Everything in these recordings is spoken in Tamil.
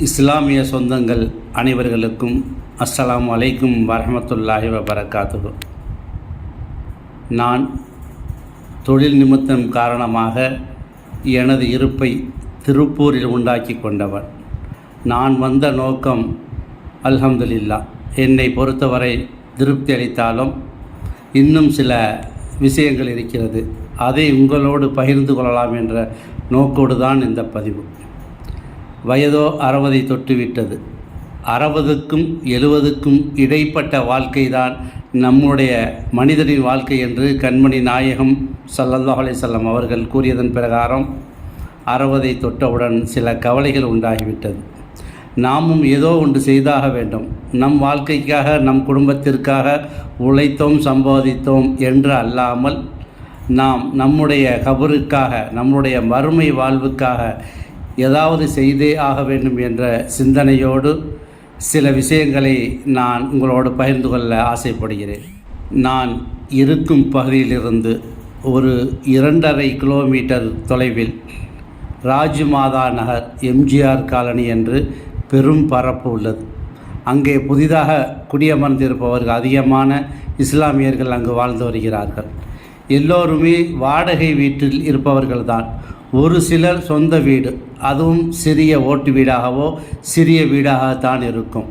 இஸ்லாமிய சொந்தங்கள் அனைவர்களுக்கும் அஸ்ஸலாமு அலைக்கும் வரஹ்மத்துல்லாஹி வபரகாத்துஹு. நான் தொழில் நிமித்தம் காரணமாக எனது இருப்பை திருப்பூரில் உண்டாக்கி கொண்டவன். நான் வந்த நோக்கம் அல்ஹம்துலில்லாஹ் என்னை பொறுத்தவரை திருப்தி அளித்தாலும் இன்னும் சில விஷயங்கள் இருக்கிறது. அதை உங்களோடு பகிர்ந்து கொள்ளலாம் என்ற நோக்கோடு தான் இந்த பதிவு. வயதோ 60 தொட்டுவிட்டது. 60க்கும் 70க்கும் இடைப்பட்ட வாழ்க்கை தான் நம்முடைய மனிதனின் வாழ்க்கை என்று கண்மணி நாயகம் ஸல்லல்லாஹு அலைஹி வஸல்லம் அவர்கள் கூறியதன் பிரகாரம் 60 தொட்டவுடன் சில கவலைகள் உண்டாகிவிட்டது. நாமும் ஏதோ ஒன்று செய்தாக வேண்டும். நம் வாழ்க்கைக்காக நம் குடும்பத்திற்காக உழைத்தோம் சம்பாதித்தோம் என்று அல்லாமல் நாம் நம்முடைய கபருக்காக நம்முடைய மறுமை வாழ்வுக்காக ஏதாவது செய்தே ஆக வேண்டும் என்ற சிந்தனையோடு சில விஷயங்களை நான் உங்களோடு பகிர்ந்து கொள்ள ஆசைப்படுகிறேன். நான் இருக்கும் பகுதியிலிருந்து ஒரு 2.5 கிலோமீட்டர் தொலைவில் ராஜ்மாதா நகர் எம்ஜிஆர் காலனி என்று பெரும் பரப்பு உள்ளது. அங்கே புதிதாக குடியமர்ந்திருப்பவர்கள் அதிகமான இஸ்லாமியர்கள் அங்கு வாழ்ந்து வருகிறார்கள். எல்லோருமே வாடகை வீட்டில் இருப்பவர்கள்தான். ஒரு சிலர் சொந்த வீடு, அதுவும் சிறிய ஓட்டு வீடாகவோ சிறிய வீடாகத்தான் இருக்கும்.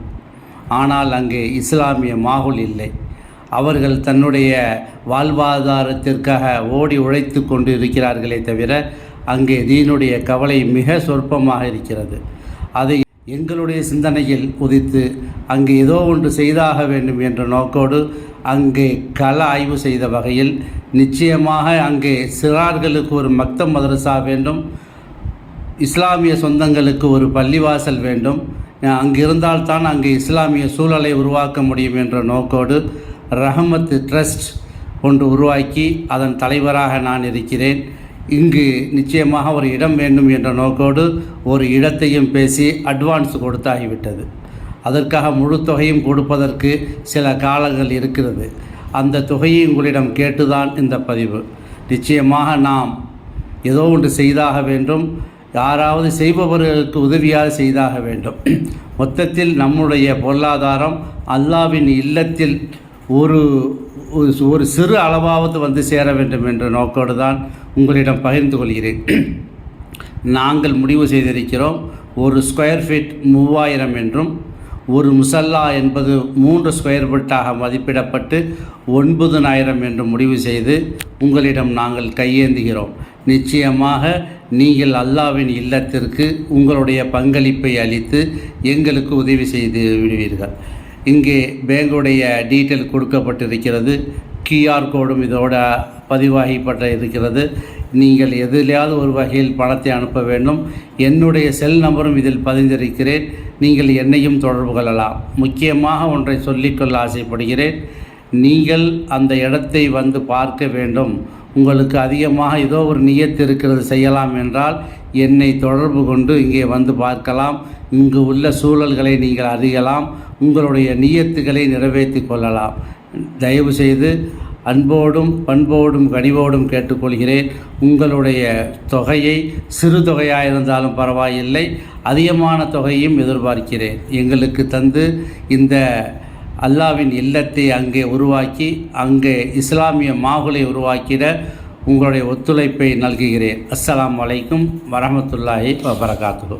ஆனால் அங்கே இஸ்லாமிய மாகுல் இல்லை. அவர்கள் தன்னுடைய வாழ்வாதாரத்திற்காக ஓடி உழைத்து கொண்டு இருக்கிறார்களே தவிர அங்கே தீனுடைய கவலை மிக சொற்பமாக இருக்கிறது. அதை எங்களுடைய சிந்தனையில் உதித்து அங்கே ஏதோ ஒன்று செய்தாக வேண்டும் என்ற நோக்கோடு அங்கே கள ஆய்வு செய்த வகையில் நிச்சயமாக அங்கே சிறார்களுக்கு ஒரு மக்தப் மதரசா வேண்டும், இஸ்லாமிய சொந்தங்களுக்கு ஒரு பள்ளிவாசல் வேண்டும், அங்கு இருந்தால்தான் அங்கே இஸ்லாமிய சூழலை உருவாக்க முடியும் என்ற நோக்கோடு ரஹமத் ட்ரஸ்ட் ஒன்று உருவாக்கி அதன் தலைவராக நான் இருக்கிறேன். இங்கு நிச்சயமாக ஒரு இடம் வேண்டும் என்ற நோக்கோடு ஒரு இடத்தையும் பேசி அட்வான்ஸ் கொடுத்தாகிவிட்டது. அதற்காக முழு தொகையும் கொடுப்பதற்கு சில காலங்கள் இருக்கிறது. அந்த தொகையை உங்களிடம் கேட்டுதான் இந்த பதிவு. நிச்சயமாக நாம் ஏதோ ஒன்று செய்தாக வேண்டும், யாராவது செய்பவர்களுக்கு உதவியாக செய்தாக வேண்டும். மொத்தத்தில் நம்முடைய பொருளாதாரம் அல்லாஹ்வின் இல்லத்தில் ஒரு சிறு அளவாவது வந்து சேர வேண்டும் என்ற நோக்கோடு தான் உங்களிடம் பகிர்ந்து கொள்கிறேன். நாங்கள் முடிவு செய்திருக்கிறோம், ஒரு ஸ்கொயர் ஃபீட் 3000 என்றும் ஒரு முசல்லா என்பது 3 ஸ்கொயர் ஃபீட்டாக மதிப்பிடப்பட்டு 9000 என்று முடிவு செய்து உங்களிடம் நாங்கள் கையேந்துகிறோம். நிச்சயமாக நீங்கள் அல்லாஹ்வின் இல்லத்திற்கு உங்களுடைய பங்களிப்பை அளித்து எங்களுக்கு உதவி செய்து விடுவீர்கள். இங்கே பேங்குடைய டீட்டெயில் கொடுக்கப்பட்டிருக்கிறது. கியூஆர் கோடும் இதோட பதிவாகிப்பட்ட இருக்கிறது. நீங்கள் எதிலையாவது ஒரு வகையில் பணத்தை அனுப்ப வேண்டும். என்னுடைய செல் நம்பரும் இதில் பதிந்திருக்கிறேன். நீங்கள் என்னையும் தொடர்பு கொள்ளலாம். முக்கியமாக ஒன்றை சொல்லிக்கொள்ள ஆசைப்படுகிறேன். நீங்கள் அந்த இடத்தை வந்து பார்க்க வேண்டும். உங்களுக்கு அதிகமாக ஏதோ ஒரு நியத்து இருக்கிறது செய்யலாம் என்றால் என்னை தொடர்பு கொண்டு இங்கே வந்து பார்க்கலாம். இங்கு உள்ள சூழல்களை நீங்கள் அறியலாம். உங்களுடைய நியத்துகளை நிறைவேற்றி கொள்ளலாம். தயவு செய்து அன்போடும் பண்போடும் கனிவோடும் கேட்டுக்கொள்கிறேன். உங்களுடைய தொகையை சிறு தொகையாக இருந்தாலும் பரவாயில்லை, அதிகமான தொகையும் எதிர்பார்க்கிறேன். எங்களுக்கு தந்து இந்த அல்லாஹ்வின் இல்லத்தை அங்கே உருவாக்கி அங்கே இஸ்லாமிய மாகுலை உருவாக்கிட உங்களுடைய ஒத்துழைப்பை நல்குகிறேன். அஸ்ஸலாமு அலைக்கும் வரஹ்மத்துல்லாஹி வபரகாத்துஹு.